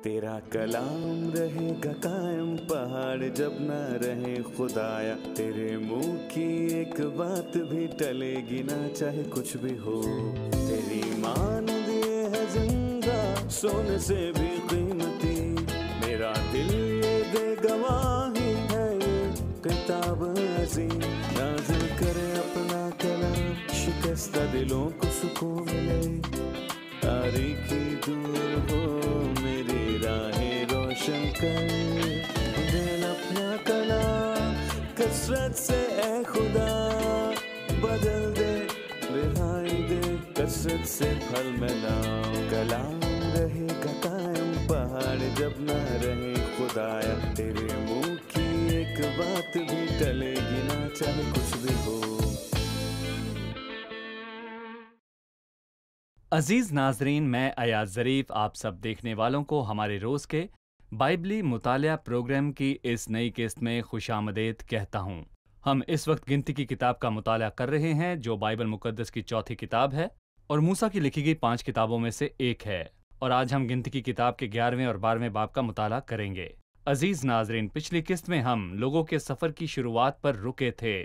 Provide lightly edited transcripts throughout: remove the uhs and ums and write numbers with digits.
तेरा कलाम रहेगा कायम पहाड़ जब ना रहे खुदाया। तेरे मुंह की एक बात भी टलेगी ना चाहे कुछ भी हो। तेरी मान दिए है जिंदा सोने से भी कीमती। मेरा दिल ये दे गवाही है ये किताब अज़ीम। नाज़िल करे अपना कलाम शिकस्ता दिलों को सुकून मिले। तारीकी दूर हो मेरी राहें रोशन कर। दिल अपना कलाम कसरत से ए खुदा बदल दे रिहाई दे कसरत से फल मिलाओ। कलाम रहेगा कायम पहाड़ जब ना रहे खुदाया। तेरे मुंह की एक बात भी टलेगी ना चाहे कुछ भी हो। अजीज नाजरीन, मैं अयाज ज़रीफ आप सब देखने वालों को हमारे रोज़ के बाइबली मुतालिया प्रोग्राम की इस नई किस्त में खुशामदीद कहता हूँ। हम इस वक्त गिनती की किताब का मुताला कर रहे हैं जो बाइबल मुकद्दस की चौथी किताब है और मूसा की लिखी गई 5 किताबों में से एक है। और आज हम गिनती की किताब के 11वें और 12वें बाब का मुताला करेंगे। अजीज नाजरीन, पिछली किस्त में हम लोगों के सफ़र की शुरुआत पर रुके थे।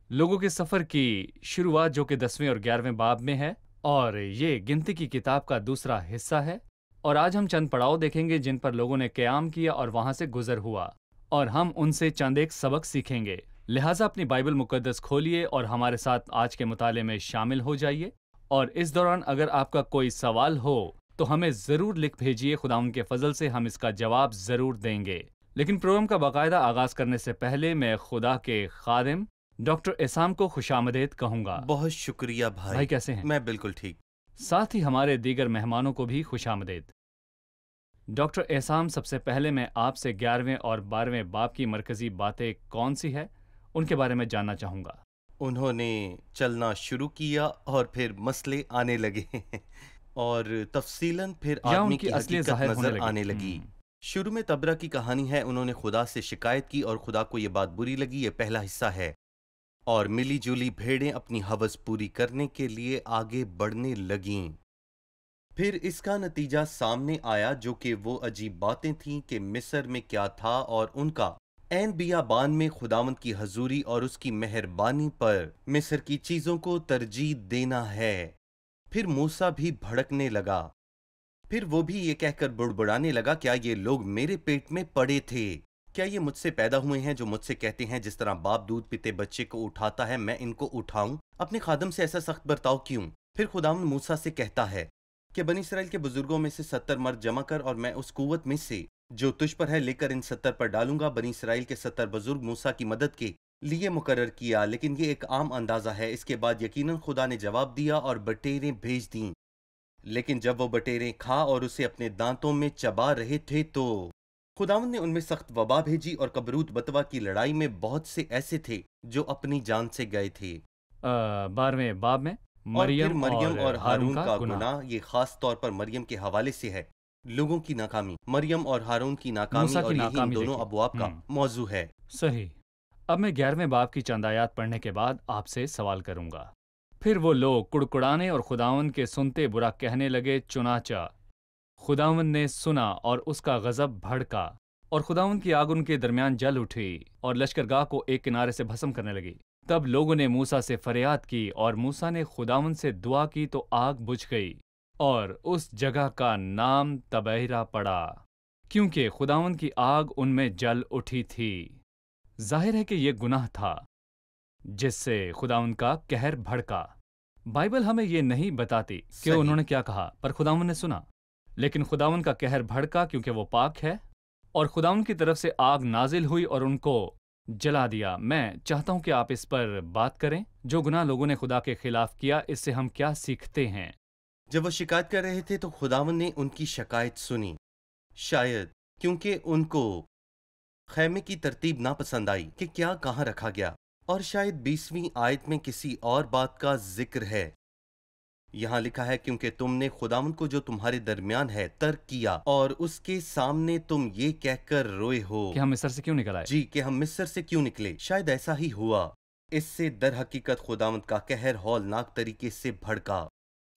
लोगों के सफ़र की शुरुआत जो कि 10वें और 11वें बाब में है और ये गिनती की किताब का दूसरा हिस्सा है। और आज हम चंद पड़ाव देखेंगे जिन पर लोगों ने क़याम किया और वहां से गुजर हुआ और हम उनसे चंद एक सबक सीखेंगे। लिहाजा अपनी बाइबल मुकद्दस खोलिए और हमारे साथ आज के मुताले में शामिल हो जाइए। और इस दौरान अगर आपका कोई सवाल हो तो हमें ज़रूर लिख भेजिए। खुदावंद के फजल से हम इसका जवाब ज़रूर देंगे। लेकिन प्रोग्राम का बाकायदा आगाज करने से पहले मैं खुदा के खादिम डॉक्टर एसाम को खुशामदीद कहूंगा। बहुत शुक्रिया भाई। कैसे हैं? मैं बिल्कुल ठीक। साथ ही हमारे दीगर मेहमानों को भी खुशामदीद। डॉक्टर एसाम, सबसे पहले मैं आपसे 11वें और 12वें बाब की मरकजी बातें कौन सी है उनके बारे में जानना चाहूंगा। उन्होंने चलना शुरू किया और फिर मसले आने लगे और तफसीलन फिर आदमी की हकीकत नजर आने लगी। शुरू में तबरा की कहानी है। उन्होंने खुदा से शिकायत की और खुदा को ये बात बुरी लगी। ये पहला हिस्सा है। और मिली जुली भेड़ें अपनी हवस पूरी करने के लिए आगे बढ़ने लगीं। फिर इसका नतीजा सामने आया जो कि वो अजीब बातें थीं कि मिस्र में क्या था और उनका ऐन बियाबान में खुदावंद की हजूरी और उसकी मेहरबानी पर मिस्र की चीजों को तरजीह देना है। फिर मूसा भी भड़कने लगा। फिर वो भी ये कहकर बुड़बुड़ाने लगा, क्या ये लोग मेरे पेट में पड़े थे? क्या ये मुझसे पैदा हुए हैं जो मुझसे कहते हैं जिस तरह बाप दूध पीते बच्चे को उठाता है मैं इनको उठाऊं? अपने खादम से ऐसा सख्त बर्ताव क्यों? फिर खुदावंद मूसा से कहता है कि बनी इसराइल के बुजुर्गों में से 70 मर्द जमा कर और मैं उस कुव्वत में से जो तुझ पर है लेकर इन 70 पर डालूंगा। बनी इसराइल के 70 बुजुर्ग मूसा की मदद के लिए मुकर्रर किया, लेकिन ये एक आम अंदाजा है। इसके बाद यकीनन खुदा ने जवाब दिया और बटेरें भेज दी। लेकिन जब वो बटेरें खा और उसे अपने दांतों में चबा रहे थे तो खुदावंद ने उनमें सख्त वबा भेजी और कबरूत बतवा की लड़ाई में बहुत से ऐसे थे जो अपनी जान से गए थे। 12वें बाब में मरियम और हारून का गुनाह ये खास तौर पर मरियम के हवाले से है। लोगों की नाकामी, मरियम और हारून की नाकामी और यही इन दोनों अबवाब का मौजू है। सही। अब मैं 11वें बाब की चंद आयात पढ़ने के बाद आपसे सवाल करूंगा। फिर वो लोग कुड़कुड़ाने और खुदावंद के सुनते बुरा कहने लगे। चुनाचा खुदावंद ने सुना और उसका गजब भड़का और खुदावंद की आग उनके दरमियान जल उठी और लश्करगाह को एक किनारे से भस्म करने लगी। तब लोगों ने मूसा से फरियाद की और मूसा ने खुदावंद से दुआ की तो आग बुझ गई और उस जगह का नाम तबैरा पड़ा क्योंकि खुदावंद की आग उनमें जल उठी थी। जाहिर है कि यह गुनाह था जिससे खुदावंद का कहर भड़का। बाइबल हमें यह नहीं बताती कि उन्होंने क्या कहा, पर खुदावंद ने सुना। लेकिन खुदावंद का कहर भड़का क्योंकि वो पाक है और खुदावंद की तरफ से आग नाजिल हुई और उनको जला दिया। मैं चाहता हूं कि आप इस पर बात करें। जो गुनाह लोगों ने खुदा के खिलाफ किया, इससे हम क्या सीखते हैं? जब वो शिकायत कर रहे थे तो खुदावंद ने उनकी शिकायत सुनी, शायद क्योंकि उनको खैमे की तरतीब ना पसंद आई कि क्या कहाँ रखा गया, और शायद 20वीं आयत में किसी और बात का जिक्र है। यहाँ लिखा है, क्योंकि तुमने खुदावंद को जो तुम्हारे दरमियान है तर्क किया और उसके सामने तुम ये कहकर रोए हो कि हम मिस्र से क्यों निकल आए। जी, कि हम मिस्र से क्यों निकले। शायद ऐसा ही हुआ। इससे दर हकीकत खुदावंद का कहर हौलनाक तरीके से भड़का।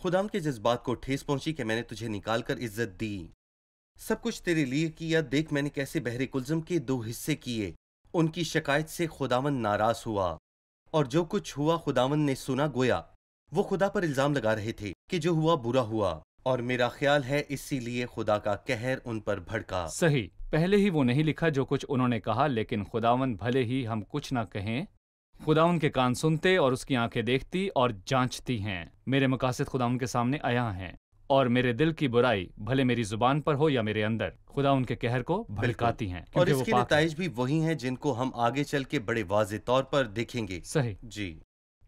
खुदावंद के जज्बात को ठेस पहुंची कि मैंने तुझे निकाल कर इज्जत दी, सब कुछ तेरे लिए किया, देख मैंने कैसे बहरे कुल्ज़म के 2 हिस्से किए। उनकी शिकायत से खुदावंद नाराज हुआ, और जो कुछ हुआ खुदावंद ने सुना। गोया वो खुदा पर इल्जाम लगा रहे थे कि जो हुआ बुरा हुआ, और मेरा ख्याल है इसीलिए खुदा का कहर उन पर भड़का। सही, पहले ही वो नहीं लिखा जो कुछ उन्होंने कहा, लेकिन खुदावंद भले ही हम कुछ ना कहें, खुदावंद के कान सुनते और उसकी आंखें देखती और जांचती हैं। मेरे मकासद खुदावंद के सामने आया हैं, और मेरे दिल की बुराई भले मेरी जुबान पर हो या मेरे अंदर, खुदा उनके कहर को भड़काती हैं। और इसके नताइज भी वही हैं जिनको हम आगे चल के बड़े वाज़े तौर पर देखेंगे। सही जी।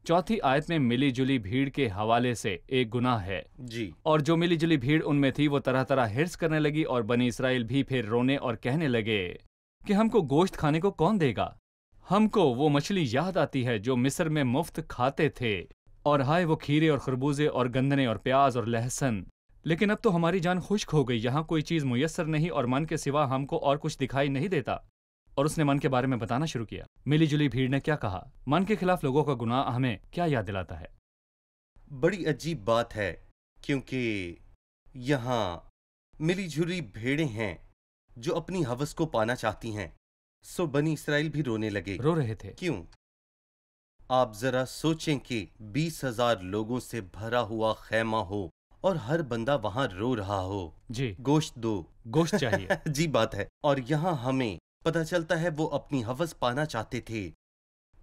चौथी आयत में मिली जुली भीड़ के हवाले से एक गुनाह है जी। और जो मिली जुली भीड़ उनमें थी वो तरह तरह हिर्स करने लगी, और बनी इसराइल भी फिर रोने और कहने लगे कि हमको गोश्त खाने को कौन देगा। हमको वो मछली याद आती है जो मिस्र में मुफ्त खाते थे, और हाय वो खीरे और खरबूजे और गंदने और प्याज और लहसुन। लेकिन अब तो हमारी जान खुश्क हो गई, यहाँ कोई चीज मुयस्सर नहीं और मन के सिवा हमको और कुछ दिखाई नहीं देता। और उसने मन के बारे में बताना शुरू किया। मिली जुली भीड़ ने क्या कहा? मन के खिलाफ लोगों का गुनाह हमें क्या याद दिलाता है? बड़ी अजीब बात है, क्योंकि यहाँ मिली जुली भीड़ें हैं जो अपनी हवस को पाना चाहती हैं। सो बनी इसराइल भी रोने लगे। रो रहे थे। क्यों? आप जरा सोचें कि 20,000 लोगों से भरा हुआ खैमा हो और हर बंदा वहां रो रहा हो, जी गोश्त दो, गोश्त चाहिए। जी बात है। और यहाँ हमें पता चलता है वो अपनी हवस पाना चाहते थे,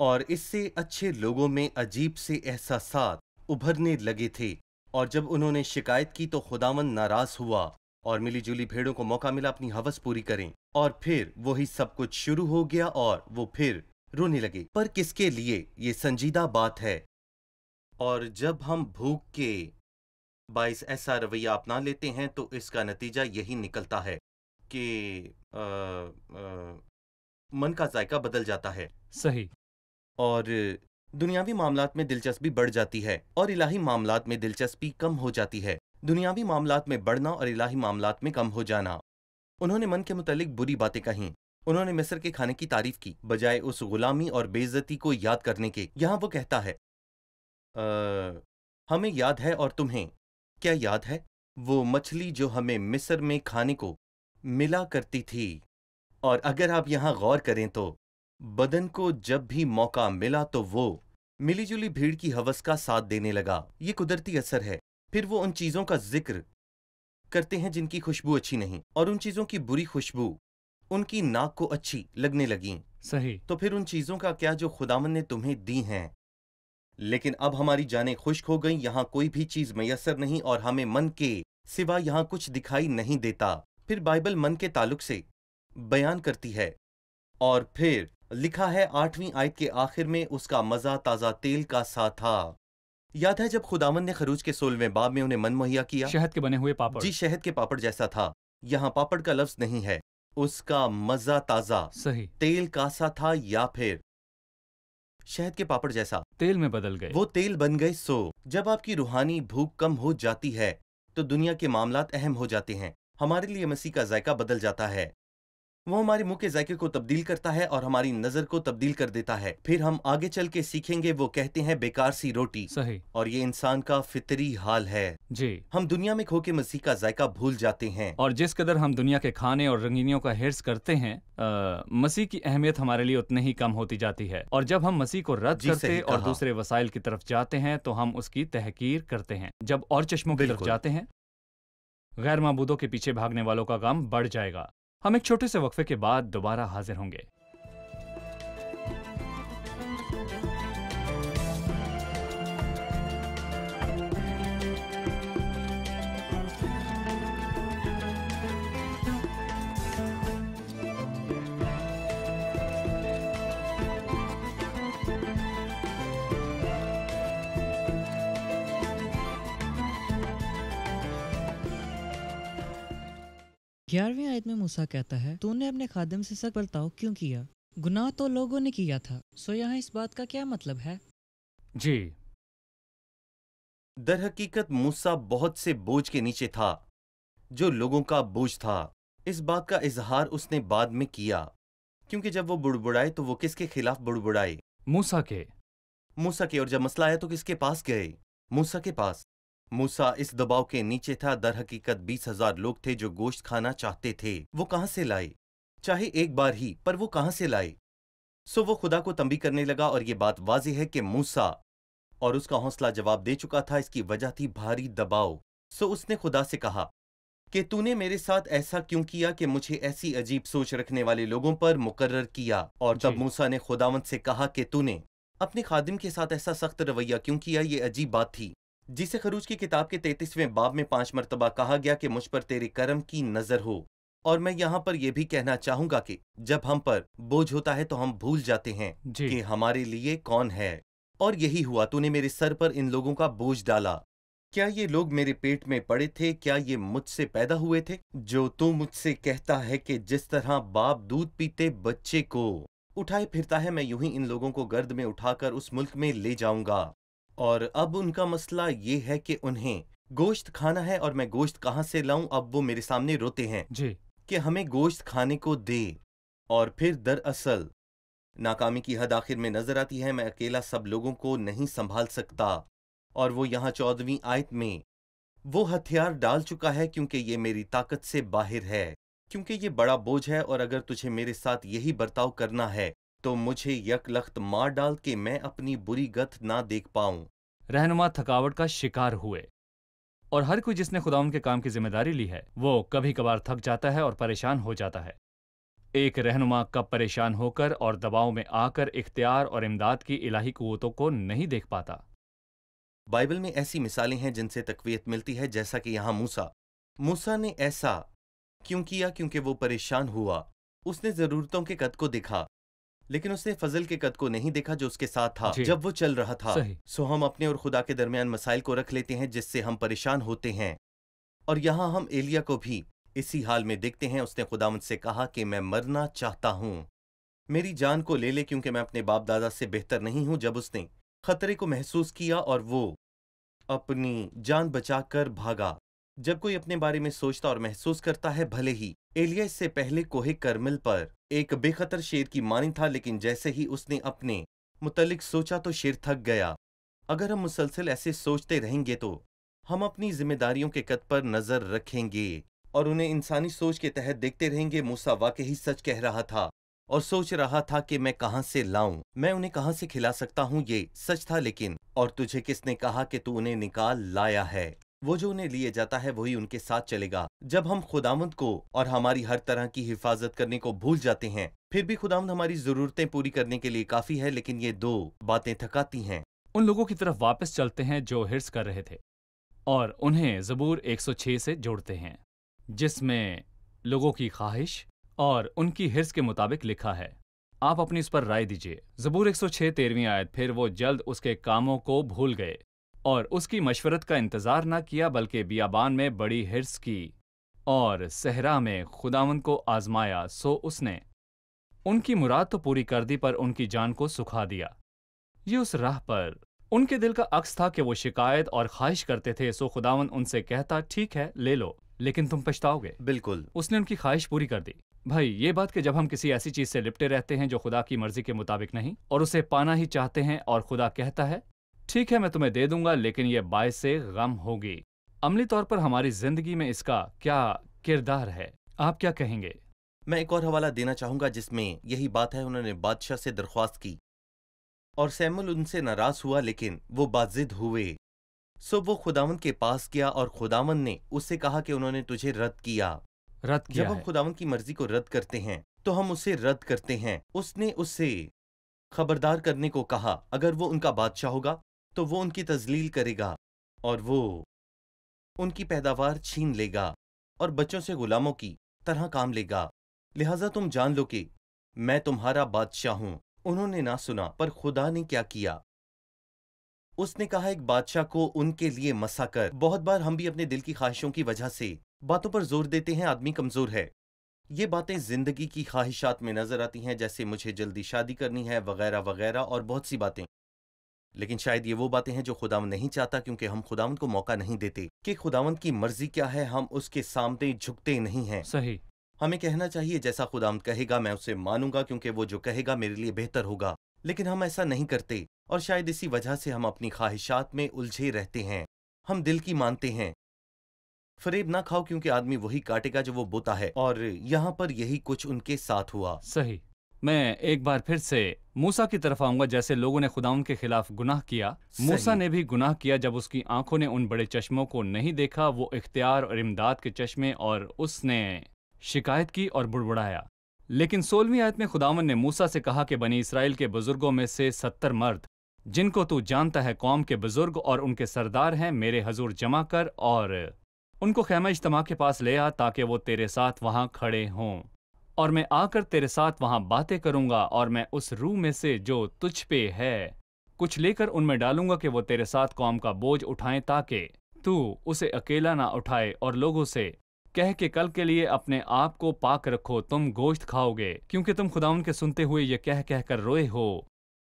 और इससे अच्छे लोगों में अजीब से एहसासात उभरने लगे थे। और जब उन्होंने शिकायत की तो खुदावंद नाराज हुआ, और मिली जुली भेड़ों को मौका मिला अपनी हवस पूरी करें, और फिर वही सब कुछ शुरू हो गया और वो फिर रोने लगे। पर किसके लिए? ये संजीदा बात है। और जब हम भूख के बाइस ऐसा रवैया अपना लेते हैं तो इसका नतीजा यही निकलता है कि मन का जायका बदल जाता है। सही। और दुनियावी मामलात में दिलचस्पी बढ़ जाती है और इलाही मामलात में दिलचस्पी कम हो जाती है। दुनियावी मामलात में बढ़ना और इलाही मामलात में कम हो जाना। उन्होंने मन के मुतालिक बुरी बातें कहीं। उन्होंने मिस्र के खाने की तारीफ की बजाय उस गुलामी और बेइज्जती को याद करने के। यहाँ वो कहता है हमें याद है, और तुम्हें क्या याद है? वो मछली जो हमें मिस्र में खाने को मिला करती थी। और अगर आप यहाँ गौर करें तो बदन को जब भी मौका मिला तो वो मिलीजुली भीड़ की हवस का साथ देने लगा। ये कुदरती असर है। फिर वो उन चीजों का जिक्र करते हैं जिनकी खुशबू अच्छी नहीं, और उन चीजों की बुरी खुशबू उनकी नाक को अच्छी लगने लगी। सही। तो फिर उन चीजों का क्या जो खुदावन ने तुम्हें दी हैं। लेकिन अब हमारी जानें खुश्क हो गई, यहाँ कोई भी चीज मैसर नहीं और हमें मन के सिवा यहाँ कुछ दिखाई नहीं देता। फिर बाइबल मन के ताल्लुक से बयान करती है, और फिर लिखा है 8वीं आयत के आखिर में उसका मजा ताजा तेल का सा था। याद है जब खुदावन ने खरूज के 16वें बाब में उन्हें मन मुहैया किया? शहद के बने हुए पापड़। जी, शहद के पापड़ जैसा था। यहाँ पापड़ का लफ्ज नहीं है। उसका मजा ताजा सही तेल का सा था, या फिर शहद के पापड़ जैसा तेल में बदल गए। वो तेल बन गए। सो जब आपकी रूहानी भूख कम हो जाती है तो दुनिया के मामलात अहम हो जाते हैं। हमारे लिए मसीह का जायका बदल जाता है। वो हमारे मुंह के जायके को तब्दील करता है और हमारी नजर को तब्दील कर देता है। फिर हम आगे चल के सीखेंगे। वो कहते हैं बेकार सी रोटी। सही। और ये इंसान का फितरी हाल है। जी। हम दुनिया में खो के मसीह का जायका भूल जाते हैं। और जिस कदर हम दुनिया के खाने और रंगीनियों का हिर्स करते हैं, मसीह की अहमियत हमारे लिए उतनी ही कम होती जाती है। और जब हम मसीह को रद्द करते और दूसरे वसाइल की तरफ जाते हैं तो हम उसकी तहकीर करते हैं। जब और चश्मों की तरफ जाते हैं, गैर माबूदों के पीछे भागने वालों का काम बढ़ जाएगा। हम एक छोटे से वक्फे के बाद दोबारा हाजिर होंगे। 11वीं आयत में मूसा कहता है, तूने अपने खादिम से सख्त बर्ताव क्यों किया? गुनाह तो लोगों ने किया था। सो यहाँ इस बात का क्या मतलब है? जी, दर हकीकत मूसा बहुत से बोझ के नीचे था जो लोगों का बोझ था। इस बात का इजहार उसने बाद में किया, क्योंकि जब वो बुड़बुड़ाए तो वो किसके खिलाफ बुड़बुड़ाए? मूसा के। और जब मसला आया तो किसके पास गए? मूसा के पास। मूसा इस दबाव के नीचे था। दर हकीकत 20,000 लोग थे जो गोश्त खाना चाहते थे। वो कहां से लाए? चाहे एक बार ही, पर वो कहां से लाए? सो वो खुदा को तंबी करने लगा और ये बात वाज़ेह है कि मूसा और उसका हौसला जवाब दे चुका था। इसकी वजह थी भारी दबाव। सो उसने खुदा से कहा कि तूने मेरे साथ ऐसा क्यों किया कि मुझे ऐसी अजीब सोच रखने वाले लोगों पर मुकर्रर किया। और तब मूसा ने खुदावंद से कहा कि तूने अपने खादिम के साथ ऐसा सख्त रवैया क्यों किया। ये अजीब बात थी जिसे खरूज की किताब के 33वें बाब में 5 मरतबा कहा गया कि मुझ पर तेरे करम की नजर हो। और मैं यहाँ पर यह भी कहना चाहूंगा कि जब हम पर बोझ होता है तो हम भूल जाते हैं कि हमारे लिए कौन है। और यही हुआ, तूने मेरे सर पर इन लोगों का बोझ डाला। क्या ये लोग मेरे पेट में पड़े थे? क्या ये मुझसे पैदा हुए थे? जो तू मुझसे कहता है कि जिस तरह बाप दूध पीते बच्चे को उठाए फिरता है, मैं यूं ही इन लोगों को गर्द में उठाकर उस मुल्क में ले जाऊंगा। और अब उनका मसला ये है कि उन्हें गोश्त खाना है और मैं गोश्त कहाँ से लाऊं? अब वो मेरे सामने रोते हैं कि हमें गोश्त खाने को दे। और फिर दरअसल नाकामी की हद आखिर में नजर आती है। मैं अकेला सब लोगों को नहीं संभाल सकता। और वो यहाँ 14वीं आयत में वो हथियार डाल चुका है क्योंकि ये मेरी ताकत से बाहर है, क्योंकि ये बड़ा बोझ है। और अगर तुझे मेरे साथ यही बर्ताव करना है तो मुझे यकलख्त मार डाल के मैं अपनी बुरी गत ना देख पाऊं। रहनुमा थकावट का शिकार हुए और हर कोई जिसने खुदा उनके काम की जिम्मेदारी ली है वो कभी कभार थक जाता है और परेशान हो जाता है। एक रहनुमा कब परेशान होकर और दबाव में आकर इख्तियार और इमदाद की इलाही कुव्वतों को नहीं देख पाता। बाइबल में ऐसी मिसालें हैं जिनसे तकवीयत मिलती है, जैसा कि यहाँ मूसा ने ऐसा क्यों किया? क्योंकि वो परेशान हुआ। उसने जरूरतों के कद को देखा, लेकिन उसने फजल के कद को नहीं देखा जो उसके साथ था जब वो चल रहा था। सो हम अपने और खुदा के दरमियान मसाइल को रख लेते हैं जिससे हम परेशान होते हैं। और यहाँ हम एलिया को भी इसी हाल में देखते हैं। उसने खुदावंद से कहा कि मैं मरना चाहता हूँ, मेरी जान को ले ले, क्योंकि मैं अपने बाप दादा से बेहतर नहीं हूं। जब उसने खतरे को महसूस किया और वो अपनी जान बचाकर भागा। जब कोई अपने बारे में सोचता और महसूस करता है, भले ही एलिया इससे पहले कोहे करमिल पर एक बेखतर शेर की मानी था, लेकिन जैसे ही उसने अपने मुतल्लिक सोचा तो शेर थक गया। अगर हम मुसलसल ऐसे सोचते रहेंगे तो हम अपनी जिम्मेदारियों के कद पर नजर रखेंगे और उन्हें इंसानी सोच के तहत देखते रहेंगे। मूसा वाकई सच कह रहा था और सोच रहा था कि मैं कहां से लाऊं, मैं उन्हें कहां से खिला सकता हूं। ये सच था, लेकिन और तुझे किसने कहा कि तू उन्हें निकाल लाया है? वो जो उन्हें लिए जाता है वही उनके साथ चलेगा। जब हम खुदावंद को और हमारी हर तरह की हिफाजत करने को भूल जाते हैं, फिर भी खुदावंद हमारी जरूरतें पूरी करने के लिए काफी है, लेकिन ये दो बातें थकाती हैं। उन लोगों की तरफ वापस चलते हैं जो हिर्स कर रहे थे और उन्हें ज़बूर 106 से जोड़ते हैं, जिसमें लोगों की ख्वाहिश और उनकी हिर्स के मुताबिक लिखा है। आप अपनी इस पर राय दीजिए। ज़बूर 106 13वीं आयत। फिर वो जल्द उसके कामों को भूल गए और उसकी मशवरत का इंतजार न किया, बल्कि बियाबान में बड़ी हिर्स की और सहरा में खुदावंद को आजमाया। सो उसने उनकी मुराद तो पूरी कर दी, पर उनकी जान को सुखा दिया। ये उस राह पर उनके दिल का अक्स था कि वो शिकायत और ख्वाहिश करते थे। सो खुदावंद उनसे कहता, ठीक है ले लो, लेकिन तुम पछताओगे। बिल्कुल, उसने उनकी ख्वाहिश पूरी कर दी। भाई, ये बात कि जब हम किसी ऐसी चीज से लिपटे रहते हैं जो खुदा की मर्जी के मुताबिक नहीं और उसे पाना ही चाहते हैं और खुदा कहता है ठीक है मैं तुम्हें दे दूंगा, लेकिन यह बायस से गम होगी। अमली तौर पर हमारी जिंदगी में इसका क्या किरदार है? आप क्या कहेंगे? मैं एक और हवाला देना चाहूंगा जिसमें यही बात है। उन्होंने बादशाह से दरख्वास्त की और सैमुअल उनसे नाराज हुआ, लेकिन वो बाजिद हुए। सो वो खुदावंद के पास गया और खुदावंद ने उससे कहा कि उन्होंने तुझे रद्द किया। जब हम खुदावंद की मर्जी को रद्द करते हैं तो हम उसे रद्द करते हैं। उसने उससे खबरदार करने को कहा, अगर वो उनका बादशाह होगा तो वो उनकी तजलील करेगा और वो उनकी पैदावार छीन लेगा और बच्चों से गुलामों की तरह काम लेगा। लिहाजा तुम जान लो कि मैं तुम्हारा बादशाह हूं। उन्होंने ना सुना, पर खुदा ने क्या किया? उसने कहा एक बादशाह को उनके लिए मसा कर। बहुत बार हम भी अपने दिल की ख्वाहिशों की वजह से बातों पर जोर देते हैं। आदमी कमजोर है। ये बातें जिंदगी की ख्वाहिशात में नजर आती हैं, जैसे मुझे जल्दी शादी करनी है वगैरह वगैरह और बहुत सी बातें। लेकिन शायद ये वो बातें हैं जो खुदावंद नहीं चाहता, क्योंकि हम खुदावंद को मौका नहीं देते कि खुदावंद की मर्जी क्या है। हम उसके सामने झुकते नहीं हैं। सही। हमें कहना चाहिए जैसा खुदावंद कहेगा मैं उसे मानूंगा, क्योंकि वो जो कहेगा मेरे लिए बेहतर होगा। लेकिन हम ऐसा नहीं करते और शायद इसी वजह से हम अपनी ख्वाहिशात में उलझे रहते हैं। हम दिल की मानते हैं। फरेब ना खाओ क्योंकि आदमी वही काटेगा जो वो बोता है, और यहाँ पर यही कुछ उनके साथ हुआ। सही। मैं एक बार फिर से मूसा की तरफ आऊंगा। जैसे लोगों ने खुदाउन के खिलाफ गुनाह किया, मूसा ने भी गुनाह किया जब उसकी आंखों ने उन बड़े चश्मों को नहीं देखा, वो इख्तियार और इमदाद के चश्मे, और उसने शिकायत की और बुड़बुड़ाया। लेकिन 16वीं आयत में खुदावन ने मूसा से कहा कि बनी इसराइल के बुजुर्गों में से 70 मर्द, जिनको तू जानता है कौम के बुजुर्ग और उनके सरदार हैं, मेरे हजूर जमा कर और उनको खैमा इज्तिमा के पास ले आ, ताकि वो तेरे साथ वहां खड़े हों। और मैं आकर तेरे साथ वहां बातें करूंगा, और मैं उस रूह में से जो तुझ पे है कुछ लेकर उनमें डालूंगा कि वो तेरे साथ कौम का बोझ उठाएं, ताकि तू उसे अकेला ना उठाए। और लोगों से कह के कल के लिए अपने आप को पाक रखो, तुम गोश्त खाओगे, क्योंकि तुम खुदाउन के सुनते हुए ये कह कह कर रोए हो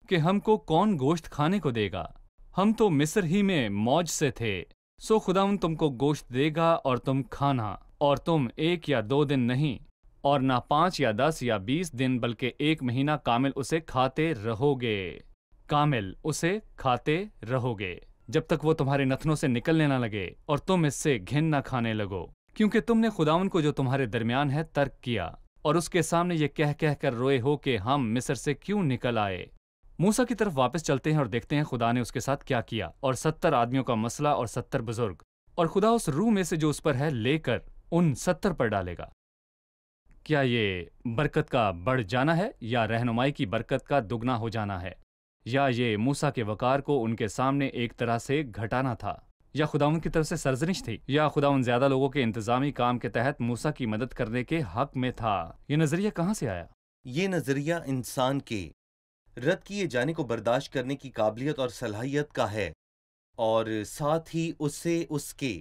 कि हमको कौन गोश्त खाने को देगा, हम तो मिस्र ही में मौज से थे। सो खुदाउन तुमको गोश्त देगा और तुम खाना, और तुम 1 या 2 दिन नहीं, और ना 5 या 10 या 20 दिन, बल्कि 1 महीना कामिल उसे खाते रहोगे। कामिल उसे खाते रहोगे जब तक वो तुम्हारे नथनों से निकलने ना लगे, और तुम इससे घिन ना खाने लगो, क्योंकि तुमने खुदावन को जो तुम्हारे दरमियान है तर्क किया, और उसके सामने ये कह कह कर रोए हो कि हम मिस्र से क्यों निकल आए। मूसा की तरफ वापस चलते हैं और देखते हैं खुदा ने उसके साथ क्या किया, और 70 आदमियों का मसला और 70 बुजुर्ग, और खुदा उस रूह में से जो उस पर है लेकर उन 70 पर डालेगा। क्या ये बरकत का बढ़ जाना है, या रहनुमाई की बरकत का दुगना हो जाना है, या ये मूसा के वकार को उनके सामने एक तरह से घटाना था, या खुदाउन की तरफ से सरजनिश थी, या खुदाउन ज्यादा लोगों के इंतजामी काम के तहत मूसा की मदद करने के हक में था। ये नजरिया कहाँ से आया? ये नजरिया इंसान के रद्द किए जाने को बर्दाश्त करने की काबिलियत और सलाहियत का है, और साथ ही उससे उसके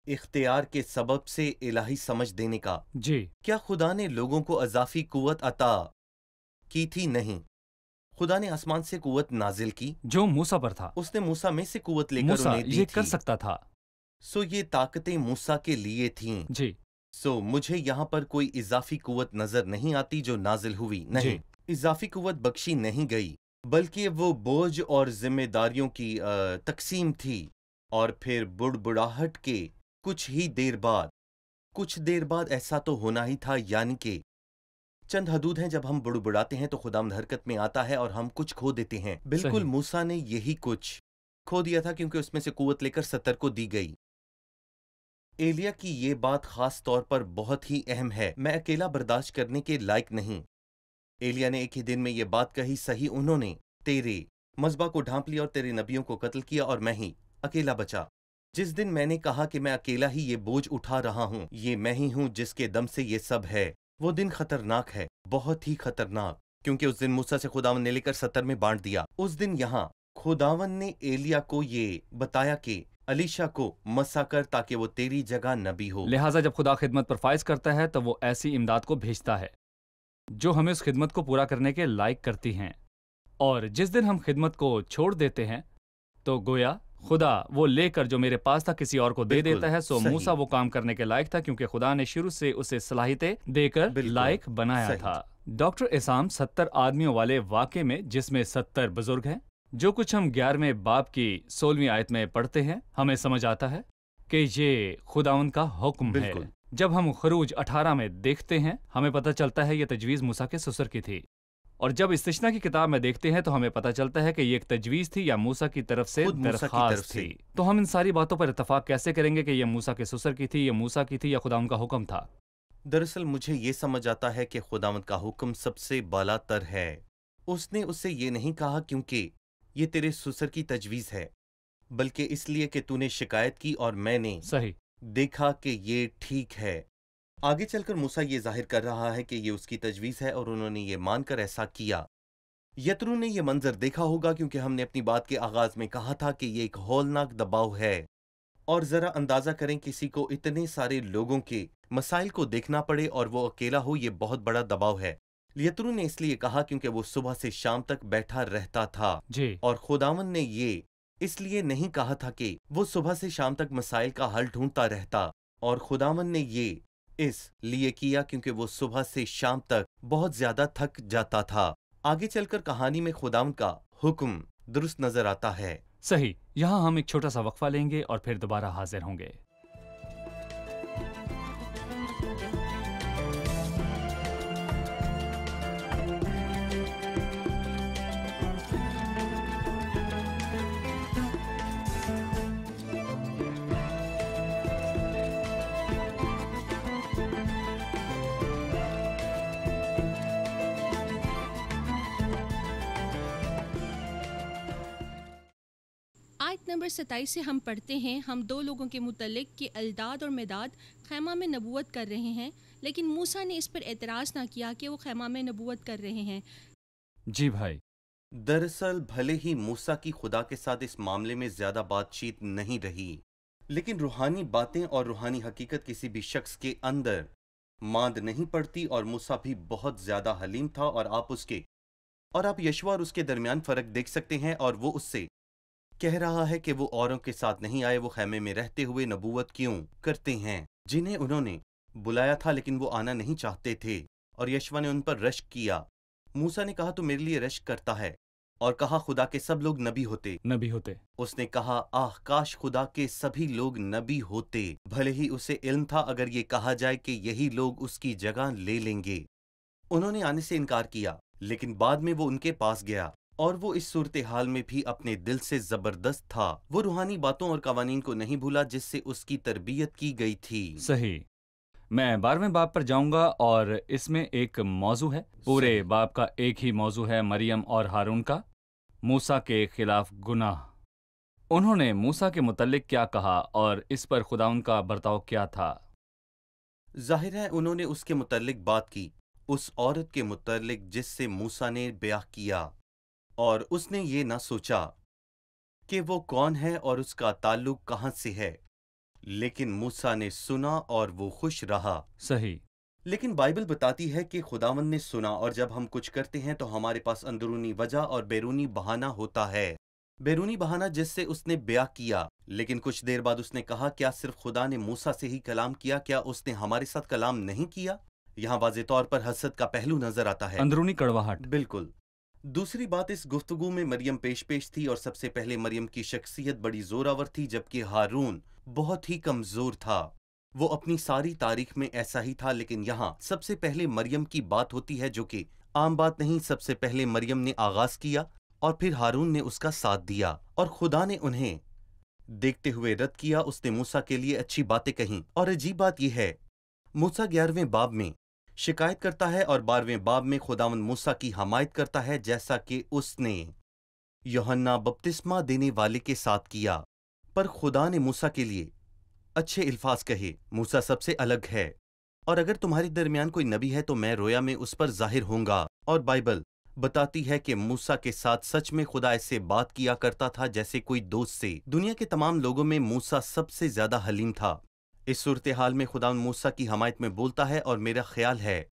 इख्तियार के सबब से इलाही समझ देने का। जी। क्या खुदा ने लोगों को अजाफी कुव्वत अता की थी? नहीं, खुदा ने आसमान से कुव्वत नाजिल की जो मूसा पर था। उसने मूसा में से कुव्वत लेकर मूसा उन्हें दी ये थी। कर सकता था। सो ये ताकतें मूसा के लिए थीं। जी। सो मुझे यहाँ पर कोई इजाफी कुव्वत नजर नहीं आती जो नाजिल हुई। नहीं, इजाफी कुव्वत बख्शी नहीं गई, बल्कि वो बोझ और जिम्मेदारियों की तकसीम थी। और फिर बुड़बुड़ाहट के कुछ देर बाद ऐसा तो होना ही था, यानी कि चंद हदूद हैं जब हम बुड़बुड़ाते हैं तो खुदावंद हरकत में आता है और हम कुछ खो देते हैं। बिल्कुल मूसा ने यही कुछ खो दिया था, क्योंकि उसमें से कुव्वत लेकर 70 को दी गई। एलिया की ये बात खास तौर पर बहुत ही अहम है। मैं अकेला बर्दाश्त करने के लायक नहीं। एलिया ने एक ही दिन में ये बात कही। सही, उन्होंने तेरे मज़बा को ढांप लिया और तेरे नबियों को कत्ल किया, और मैं ही अकेला बचा। जिस दिन मैंने कहा कि मैं अकेला ही ये बोझ उठा रहा हूँ, ये मैं ही हूँ जिसके दम से ये सब है, वो दिन खतरनाक है, बहुत ही खतरनाक, क्योंकि उस दिन मूसा से खुदावन ने लेकर 70 में बांट दिया। उस दिन यहाँ खुदावन ने एलिया को ये बताया कि अलीशा को मसा कर ताकि वो तेरी जगह नबी हो। लिहाजा जब खुदा खिदमत पर फाइज करता है तो वो ऐसी इमदाद को भेजता है जो हमें उस खिदमत को पूरा करने के लायक करती हैं, और जिस दिन हम खिदमत को छोड़ देते हैं तो गोया खुदा वो लेकर जो मेरे पास था किसी और को दे देता है। सो मूसा वो काम करने के लायक था, क्योंकि खुदा ने शुरू से उसे सलाहियतें देकर लायक बनाया था। डॉक्टर इसाम 70 आदमियों वाले वाक़े में, जिसमें 70 बुजुर्ग हैं, जो कुछ हम 11वें बाब की 16वीं आयत में पढ़ते हैं, हमें समझ आता है कि ये खुदावन का हुक्म है। जब हम खरूज 18 में देखते हैं, हमें पता चलता है ये तजवीज़ मूसा के ससुर की थी, और जब इस्तिश्ना की किताब में देखते हैं तो हमें पता चलता है कि ये एक तजवीज़ थी या मूसा की तरफ से दरखास्त थी। तो हम इन सारी बातों पर इत्तफाक कैसे करेंगे कि ये मूसा के ससुर की थी, या मूसा की थी, या खुदावन का हुक्म था? दरअसल मुझे ये समझ आता है कि खुदावंद का हुक्म सबसे बालातर है। उसने उससे ये नहीं कहा क्योंकि ये तेरे ससुर की तजवीज़ है, बल्कि इसलिए कि तूने शिकायत की और मैंने सही देखा कि ये ठीक है। आगे चलकर मूसा ये जाहिर कर रहा है कि ये उसकी तजवीज़ है, और उन्होंने ये मानकर ऐसा किया। यत्रू ने ये मंजर देखा होगा, क्योंकि हमने अपनी बात के आगाज में कहा था कि ये एक हौलनाक दबाव है। और जरा अंदाजा करें, किसी को इतने सारे लोगों के मसाइल को देखना पड़े और वो अकेला हो, ये बहुत बड़ा दबाव है। यत्रू ने इसलिए कहा क्योंकि वो सुबह से शाम तक बैठा रहता था जी। और खुदावन ने ये इसलिए नहीं कहा था कि वो सुबह से शाम तक मसाइल का हल ढूंढता रहता, और खुदावन ने ये इस लिए किया क्योंकि वो सुबह से शाम तक बहुत ज्यादा थक जाता था। आगे चलकर कहानी में खुदावन का हुक्म दुरुस्त नजर आता है। सही। यहाँ हम एक छोटा सा वक्फा लेंगे और फिर दोबारा हाजिर होंगे। आयत नंबर 27 से हम पढ़ते हैं, हम दो लोगों के मुतल्लिक कि अल्दाद और मेदाद खैमा में नबूवत कर रहे हैं, लेकिन मूसा ने इस पर एतराज़ ना किया कि वो खैमा में नबूवत कर रहे हैं। जी भाई। दरअसल भले ही मूसा की खुदा के साथ इस मामले में ज्यादा बातचीत नहीं रही, लेकिन रूहानी बातें और रूहानी हकीकत किसी भी शख्स के अंदर मांद नहीं पड़ती, और मूसा भी बहुत ज्यादा हलीम था, और आप यशवा और उसके दरमियान फर्क देख सकते हैं। और वो उससे कह रहा है कि वो औरों के साथ नहीं आए, वो खैमे में रहते हुए नबूवत क्यों करते हैं जिन्हें उन्होंने बुलाया था, लेकिन वो आना नहीं चाहते थे। और यशवा ने उन पर रश्क किया। मूसा ने कहा तो मेरे लिए रश्क करता है, और कहा खुदा के सब लोग नबी होते। उसने कहा आह काश खुदा के सभी लोग नबी होते। भले ही उसे इल्म था अगर ये कहा जाए कि यही लोग उसकी जगह ले लेंगे। उन्होंने आने से इनकार किया, लेकिन बाद में वो उनके पास गया, और वो इस सूरत हाल में भी अपने दिल से जबरदस्त था। वो रूहानी बातों और कवानीन को नहीं भूला जिससे उसकी तरबियत की गई थी। सही। मैं 12वें बाब पर जाऊंगा और इसमें एक मौजू है। पूरे बाब का एक ही मौजू है, मरियम और हारून का मूसा के खिलाफ गुनाह। उन्होंने मूसा के मुतल्लिक क्या कहा और इस पर खुदाउन का बर्ताव क्या था? जाहिर है उन्होंने उसके मुतल्लिक बात की, उस औरत के मुतल्लिक जिससे मूसा ने ब्याह किया, और उसने ये ना सोचा कि वो कौन है और उसका ताल्लुक कहां से है, लेकिन मूसा ने सुना और वो खुश रहा। सही। लेकिन बाइबल बताती है कि खुदावंद ने सुना, और जब हम कुछ करते हैं तो हमारे पास अंदरूनी वजह और बैरूनी बहाना होता है। बैरूनी बहाना जिससे उसने ब्याह किया, लेकिन कुछ देर बाद उसने कहा क्या सिर्फ खुदा ने मूसा से ही कलाम किया, क्या उसने हमारे साथ कलाम नहीं किया? यहाँ वाज़े तौर पर हसद का पहलू नजर आता है, अंदरूनी कड़वाहट। बिल्कुल। दूसरी बात, इस गुफ्तगू में मरियम पेश थी, और सबसे पहले मरियम की शख्सियत बड़ी जोरावर थी, जबकि हारून बहुत ही कमजोर था। वो अपनी सारी तारीख में ऐसा ही था, लेकिन यहाँ सबसे पहले मरियम की बात होती है, जो कि आम बात नहीं। सबसे पहले मरियम ने आगाज किया और फिर हारून ने उसका साथ दिया, और खुदा ने उन्हें देखते हुए रद्द किया। उसने मूसा के लिए अच्छी बातें कहीं, और अजीब बात यह है मूसा 11वें बाब में शिकायत करता है और 12वें बाब में खुदावंद मूसा की हमायत करता है, जैसा कि उसने यूहन्ना बपतिस्मा देने वाले के साथ किया। पर खुदा ने मूसा के लिए अच्छे अल्फाज कहे, मूसा सबसे अलग है, और अगर तुम्हारे दरमियान कोई नबी है तो मैं रोया में उस पर जाहिर होऊंगा। और बाइबल बताती है कि मूसा के साथ सच में खुदा ऐसे बात किया करता था जैसे कोई दोस्त से। दुनिया के तमाम लोगों में मूसा सबसे ज्यादा हलीम था। इस सूरत हाल में खुदा मूसा की हमायत में बोलता है, और मेरा ख्याल है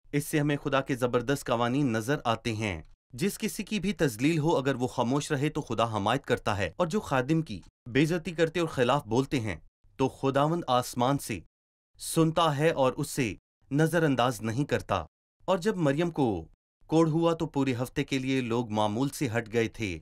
इससे हमें खुदा के जबरदस्त कवानीन नजर आते हैं। जिस किसी की भी तजलील हो, अगर वो खामोश रहे तो खुदा हमायत करता है, और जो खादिम की बेइज्जती करते और खिलाफ बोलते हैं तो खुदावंद आसमान से सुनता है और उससे नजरअंदाज नहीं करता। और जब मरियम को कोढ़ हुआ तो पूरे हफ्ते के लिए लोग मामूल से हट गए थे,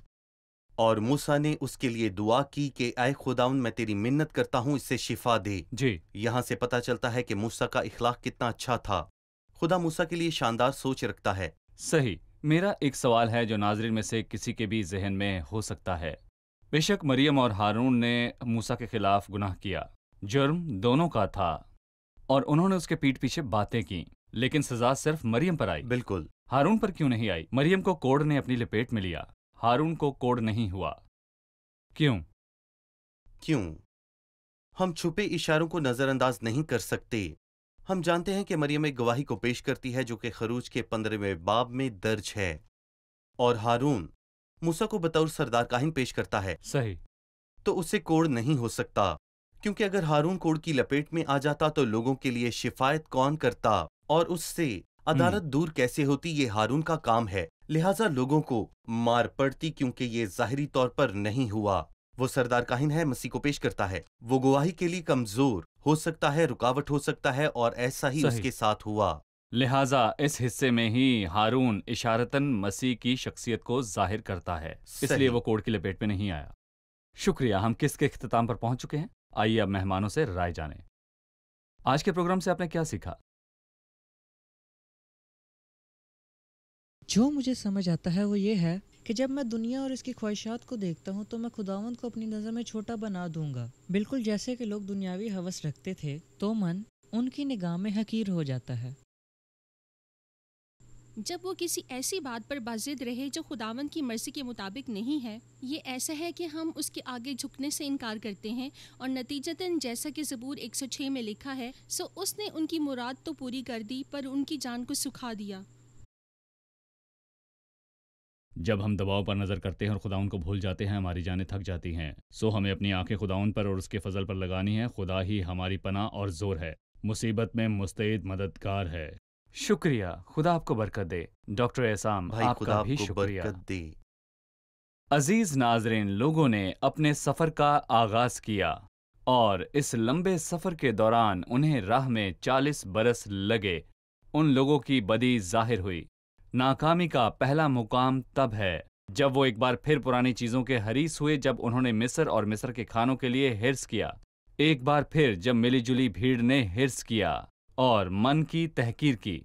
और मूसा ने उसके लिए दुआ की कि ऐ खुदावंद मैं तेरी मिन्नत करता हूँ इससे शिफा दे। जी। यहाँ से पता चलता है कि मूसा का इखलाक कितना अच्छा था। खुदा मूसा के लिए शानदार सोच रखता है। सही। मेरा एक सवाल है जो नाज़रीन में से किसी के भी जहन में हो सकता है। बेशक मरियम और हारून ने मूसा के खिलाफ गुनाह किया, जुर्म दोनों का था, और उन्होंने उसके पीठ पीछे बातें की, लेकिन सजा सिर्फ मरियम पर आई। बिल्कुल। हारून पर क्यों नहीं आई? मरियम को कोढ़ ने अपनी लपेट में लिया, हारून को कोढ़ नहीं हुआ। क्यों? हम छुपे इशारों को नजरअंदाज नहीं कर सकते। हम जानते हैं कि मरियम एक गवाही को पेश करती है जो कि खरूज के 15वें बाब में दर्ज है, और हारून मूसा को बतौर सरदार काहिन पेश करता है। सही। तो उससे कोढ़ नहीं हो सकता, क्योंकि अगर हारून कोढ़ की लपेट में आ जाता तो लोगों के लिए शिफायत कौन करता, और उससे अदालत दूर कैसे होती? ये हारून का काम है, लिहाजा लोगों को मार पड़ती, क्योंकि ये जाहिरी तौर पर नहीं हुआ। वो सरदार काहिन है, मसीह को पेश करता है। वो गवाही के लिए कमजोर हो सकता है, रुकावट हो सकता है, और ऐसा ही उसके साथ हुआ। लिहाजा इस हिस्से में ही हारून इशारतन मसीह की शख्सियत को जाहिर करता है, इसलिए वो कोढ़ की लपेट में नहीं आया। शुक्रिया। हम किसके इख्तिताम पर पहुंच चुके हैं। आइए अब मेहमानों से राय जानें। आज के प्रोग्राम से आपने क्या सीखा? जो मुझे समझ आता है वो ये है कि जब मैं दुनिया और इसकी ख्वाहिशात को देखता हूँ तो मैं खुदावंद को अपनी नज़र में छोटा बना दूंगा। बिल्कुल जैसे कि लोग दुनियावी हवस रखते थे तो मन उनकी निगाह में हकीर हो जाता है। जब वो किसी ऐसी बात पर बाजिद रहे जो खुदावंद की मर्जी के मुताबिक नहीं है, ये ऐसा है कि हम उसके आगे झुकने से इनकार करते हैं और नतीजतन जैसा कि ज़बूर 106 में लिखा है, सो उसने उनकी मुराद तो पूरी कर दी पर उनकी जान को सुखा दिया। जब हम दबाव पर नज़र करते हैं और खुदाउन को भूल जाते हैं, हमारी जानें थक जाती हैं। सो हमें अपनी आंखें खुदाउन पर और उसके फजल पर लगानी है। खुदा ही हमारी पनाह और जोर है, मुसीबत में मुस्तैद मददगार है। शुक्रिया, खुदा आपको बरकत दे। डॉक्टर एहसान, आपका भी शुक्रिया। अजीज नाजरीन, लोगों ने अपने सफ़र का आगाज़ किया और इस लंबे सफ़र के दौरान उन्हें राह में 40 बरस लगे। उन लोगों की बदी जाहिर हुई। नाकामी का पहला मुकाम तब है जब वो एक बार फिर पुरानी चीज़ों के हरीस हुए, जब उन्होंने मिस्र और मिस्र के खानों के लिए हिर्स किया। एक बार फिर जब मिलीजुली भीड़ ने हिर्स किया और मन की तहकीर की।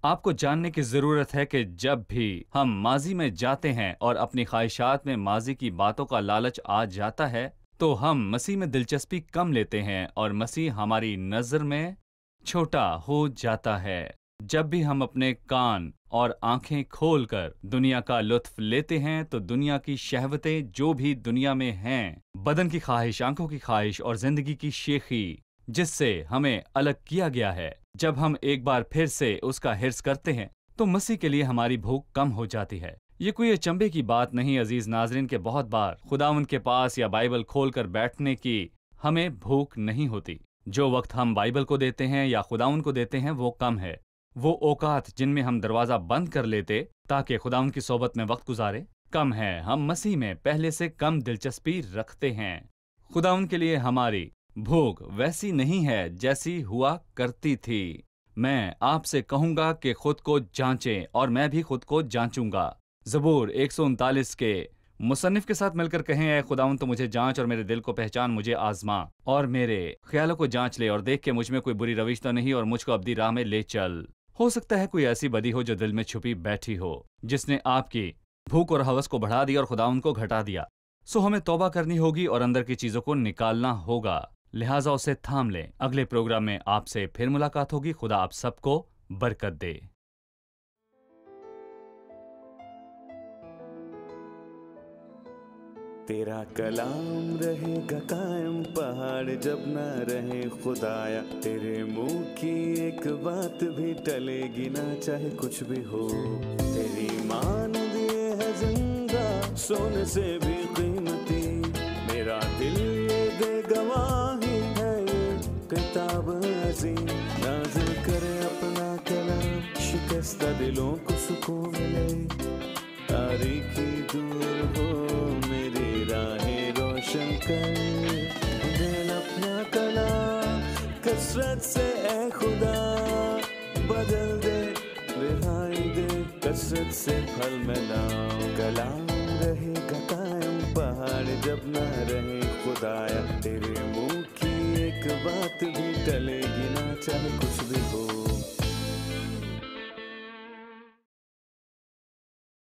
आपको जानने की ज़रूरत है कि जब भी हम माजी में जाते हैं और अपनी ख्वाहिशात में माजी की बातों का लालच आ जाता है तो हम मसीह में दिलचस्पी कम लेते हैं और मसीह हमारी नज़र में छोटा हो जाता है। जब भी हम अपने कान और आंखें खोलकर दुनिया का लुत्फ लेते हैं तो दुनिया की शहवतें जो भी दुनिया में हैं, बदन की ख्वाहिश, आंखों की ख्वाहिश और जिंदगी की शेखी जिससे हमें अलग किया गया है, जब हम एक बार फिर से उसका हिर्स करते हैं तो मसीह के लिए हमारी भूख कम हो जाती है। ये कोई अचंभे की बात नहीं अजीज नाजरीन के बहुत बार खुदावंद के पास या बाइबल खोलकर बैठने की हमें भूख नहीं होती। जो वक्त हम बाइबल को देते हैं या खुदावंद को देते हैं वो कम है। वो औकात जिनमें हम दरवाज़ा बंद कर लेते ताकि खुदावंद की सोबत में वक्त गुजारे कम है। हम मसीह में पहले से कम दिलचस्पी रखते हैं। खुदावंद के लिए हमारी भूख वैसी नहीं है जैसी हुआ करती थी। मैं आपसे कहूँगा कि खुद को जांचें और मैं भी खुद को जांचूंगा। ज़बूर 139 के मुसन्निफ के साथ मिलकर कहें, ऐ खुदावंद तो मुझे जांच और मेरे दिल को पहचान, मुझे आजमा और मेरे ख्यालों को जांच ले और देख के मुझ में कोई बुरी रविश तो नहीं और मुझको अपनी राह में ले चल। हो सकता है कोई ऐसी बदी हो जो दिल में छुपी बैठी हो जिसने आपकी भूख और हवस को बढ़ा दिया और खुदावंद को घटा दिया। सो हमें तौबा करनी होगी और अंदर की चीजों को निकालना होगा, लिहाजा उसे थाम लें। अगले प्रोग्राम में आपसे फिर मुलाकात होगी। खुदा आप सबको बरकत दे। तेरा कलाम रहेगा कायम पहाड़ जब न रहे खुदाया। तेरे मुंह की एक बात भी टलेगी ना चाहे कुछ भी हो। तेरी मान दिए है जिंदा सोने से भी कीमती। मेरा दिल ये दे गवाही है ये किताब अज़ीम। नाज़िल करे अपना कलाम शिकस्ता दिलों को सुकून मिले। तारीकी दूर हो मेरी राहें रोशन कर। दिल अपना कलाम कसरत से ए खुदा बदल दे, रिहाई दे कसरत से फल में लाओ। कलाम रहेगा कायम पहाड़ जब न रहे खुदाया। तेरे मुंह की एक बात भी टलेगी ना चाहे कुछ भी हो।